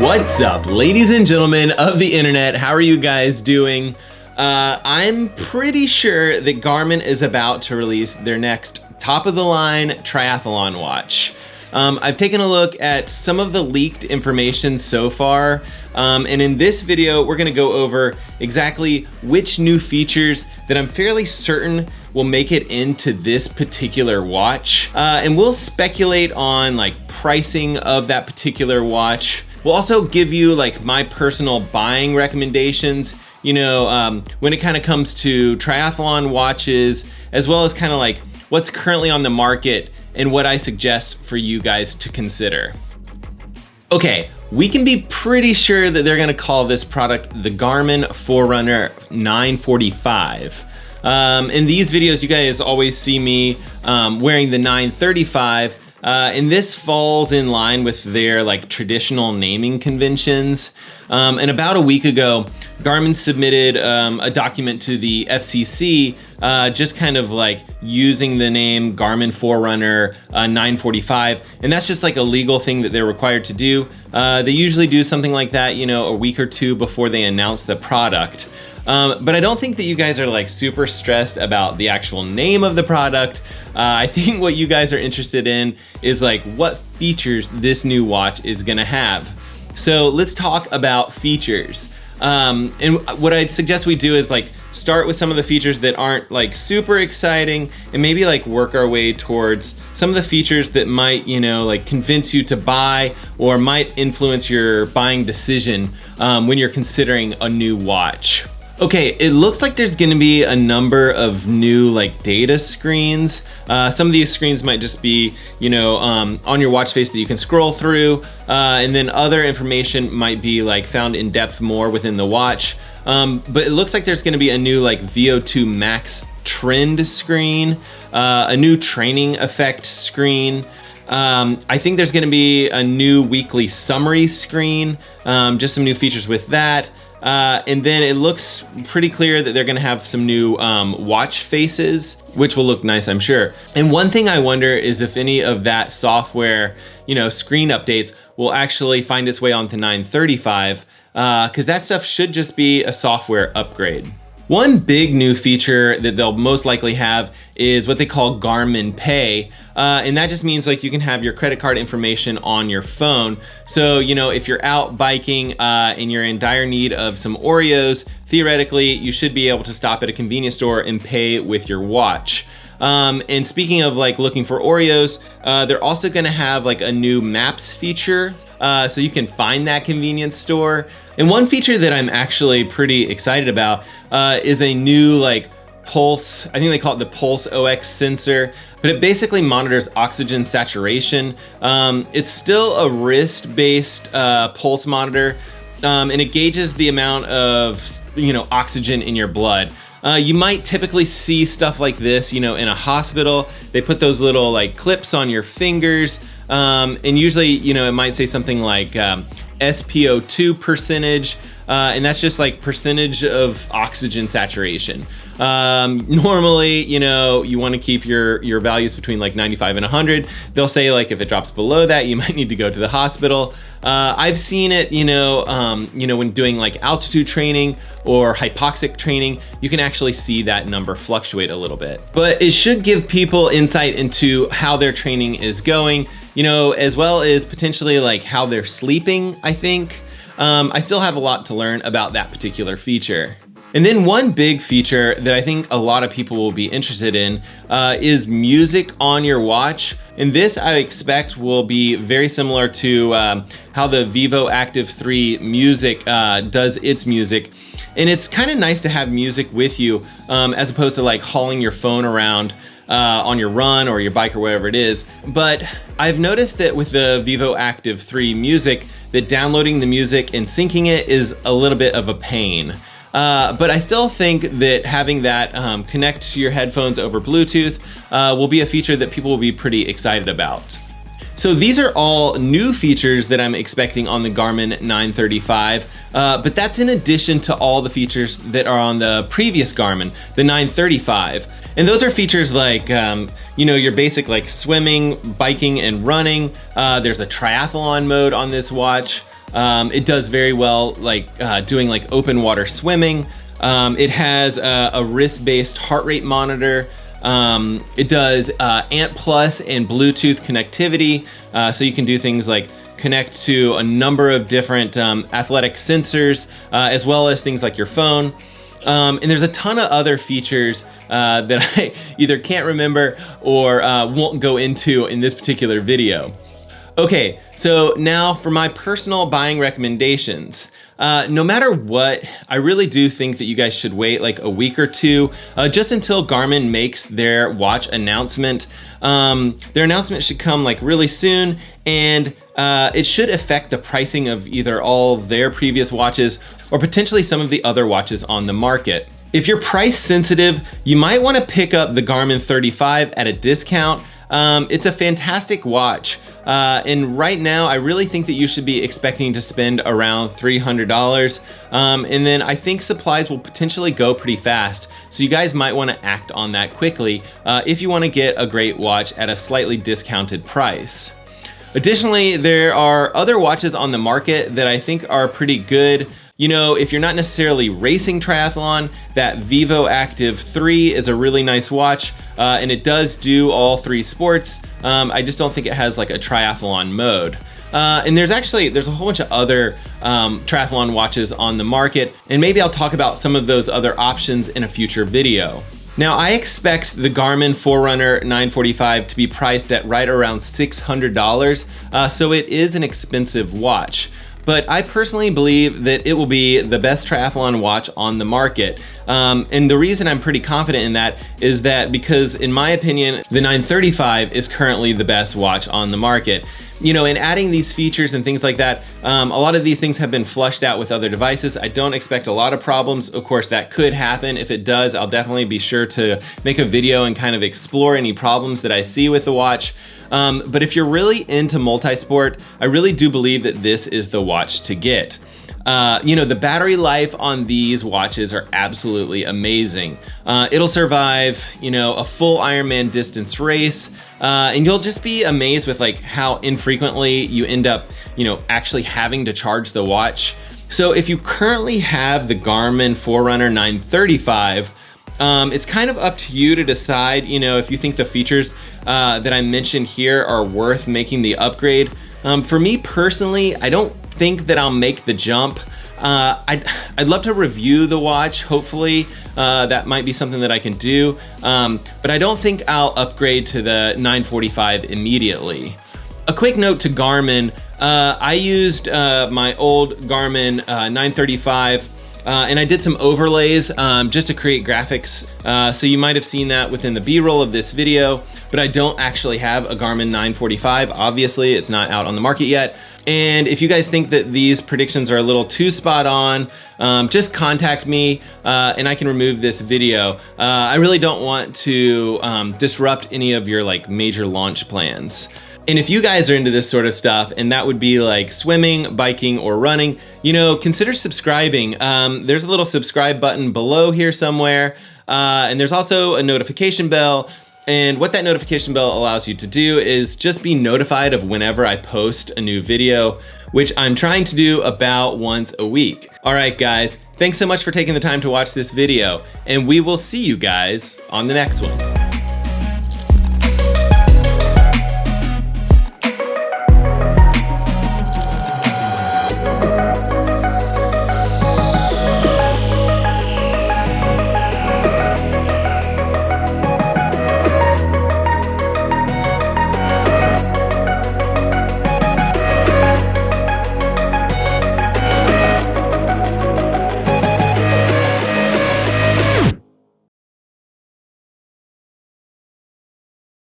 What's up, ladies and gentlemen of the internet? How are you guys doing? I'm pretty sure that Garmin is about to release their next top-of-the-line triathlon watch. I've taken a look at some of the leaked information so far, and in this video, we're gonna go over exactly which new features that I'm fairly certain will make it into this particular watch. And we'll speculate on like pricing of that particular watch. We'll also give you like my personal buying recommendations, you know, when it kind of comes to triathlon watches, as well as kind of like what's currently on the market and what I suggest for you guys to consider. Okay, we can be pretty sure that they're gonna call this product the Garmin Forerunner 945. In these videos, you guys always see me wearing the 935, and this falls in line with their like traditional naming conventions. And about a week ago, Garmin submitted a document to the FCC, just kind of like using the name Garmin Forerunner 945, and that's just like a legal thing that they're required to do. They usually do something like that, you know, a week or two before they announce the product. But I don't think that you guys are like super stressed about the actual name of the product. I think what you guys are interested in is like what features this new watch is gonna have. So let's talk about features. And what I'd suggest we do is like start with some of the features that aren't like super exciting and maybe like work our way towards some of the features that might, you know, like convince you to buy or might influence your buying decision when you're considering a new watch. Okay, it looks like there's gonna be a number of new like data screens. Some of these screens might just be, you know, on your watch face that you can scroll through, and then other information might be like found in depth more within the watch. But it looks like there's gonna be a new like VO2 max trend screen, a new training effect screen. I think there's gonna be a new weekly summary screen, just some new features with that. And then it looks pretty clear that they're gonna have some new watch faces, which will look nice, I'm sure. And one thing I wonder is if any of that software, you know, screen updates will actually find its way onto 935, because that stuff should just be a software upgrade. One big new feature that they'll most likely have is what they call Garmin Pay. And that just means like you can have your credit card information on your phone. So, you know, if you're out biking and you're in dire need of some Oreos, theoretically, you should be able to stop at a convenience store and pay with your watch. And speaking of like looking for Oreos, they're also gonna have like a new maps feature. So you can find that convenience store. And one feature that I'm actually pretty excited about is a new like pulse, I think they call it the Pulse OX sensor, but it basically monitors oxygen saturation. It's still a wrist-based pulse monitor, and it gauges the amount of, you know, oxygen in your blood. You might typically see stuff like this, you know, in a hospital. They put those little like clips on your fingers, and usually, you know, it might say something like SpO2 percentage, and that's just like percentage of oxygen saturation. Normally, you know, you want to keep your values between like 95 and 100. They'll say like if it drops below that, you might need to go to the hospital. I've seen it, you know, when doing like altitude training or hypoxic training, you can actually see that number fluctuate a little bit. But it should give people insight into how their training is going, you know, as well as potentially like how they're sleeping, I think. I still have a lot to learn about that particular feature. And then one big feature that I think a lot of people will be interested in is music on your watch. And this I expect will be very similar to how the Vivo Active 3 Music does its music. And it's kind of nice to have music with you as opposed to like hauling your phone around on your run or your bike or whatever it is. But I've noticed that with the Vivo Active 3 Music, that downloading the music and syncing it is a little bit of a pain. But I still think that having that connect to your headphones over Bluetooth will be a feature that people will be pretty excited about. So these are all new features that I'm expecting on the Garmin 935, but that's in addition to all the features that are on the previous Garmin, the 935. And those are features like, you know, your basic like swimming, biking, and running. There's a triathlon mode on this watch. It does very well doing like open water swimming. It has a wrist-based heart rate monitor. It does Ant Plus and Bluetooth connectivity, so you can do things like connect to a number of different athletic sensors, as well as things like your phone. And there's a ton of other features that I either can't remember or won't go into in this particular video. Okay, so now for my personal buying recommendations. No matter what, I really do think that you guys should wait like a week or two, just until Garmin makes their watch announcement. Their announcement should come like really soon, and it should affect the pricing of either all of their previous watches or potentially some of the other watches on the market. If you're price sensitive, you might want to pick up the Garmin 35 at a discount. It's a fantastic watch. And right now, I really think that you should be expecting to spend around $300. And then I think supplies will potentially go pretty fast. So you guys might want to act on that quickly if you want to get a great watch at a slightly discounted price. Additionally, there are other watches on the market that I think are pretty good. You know, if you're not necessarily racing triathlon, that Vivo Active 3 is a really nice watch, and it does do all three sports. I just don't think it has like a triathlon mode. And there's a whole bunch of other triathlon watches on the market, and maybe I'll talk about some of those other options in a future video. Now, I expect the Garmin Forerunner 945 to be priced at right around $600, so it is an expensive watch. But I personally believe that it will be the best triathlon watch on the market. And the reason I'm pretty confident in that is that because, in my opinion, the 935 is currently the best watch on the market. You know, in adding these features and things like that, a lot of these things have been flushed out with other devices. I don't expect a lot of problems. Of course, that could happen. If it does, I'll definitely be sure to make a video and kind of explore any problems that I see with the watch. But if you're really into multi-sport, I really do believe that this is the watch to get. You know, the battery life on these watches are absolutely amazing. It'll survive, you know, a full Ironman distance race, and you'll just be amazed with like how infrequently you end up, you know, actually having to charge the watch. So if you currently have the Garmin Forerunner 935, it's kind of up to you to decide, you know, if you think the features that I mentioned here are worth making the upgrade. For me personally, I don't think that I'll make the jump. I'd love to review the watch. Hopefully that might be something that I can do, but I don't think I'll upgrade to the 945 immediately. A quick note to Garmin, I used my old Garmin 935 and I did some overlays just to create graphics. So you might have seen that within the B-roll of this video, but I don't actually have a Garmin 945. Obviously, it's not out on the market yet. And if you guys think that these predictions are a little too spot on, just contact me and I can remove this video. I really don't want to disrupt any of your like major launch plans. And if you guys are into this sort of stuff, and that would be like swimming, biking, or running, you know, consider subscribing. There's a little subscribe button below here somewhere, and there's also a notification bell. And what that notification bell allows you to do is just be notified of whenever I post a new video, which I'm trying to do about once a week. All right, guys, thanks so much for taking the time to watch this video, and we will see you guys on the next one.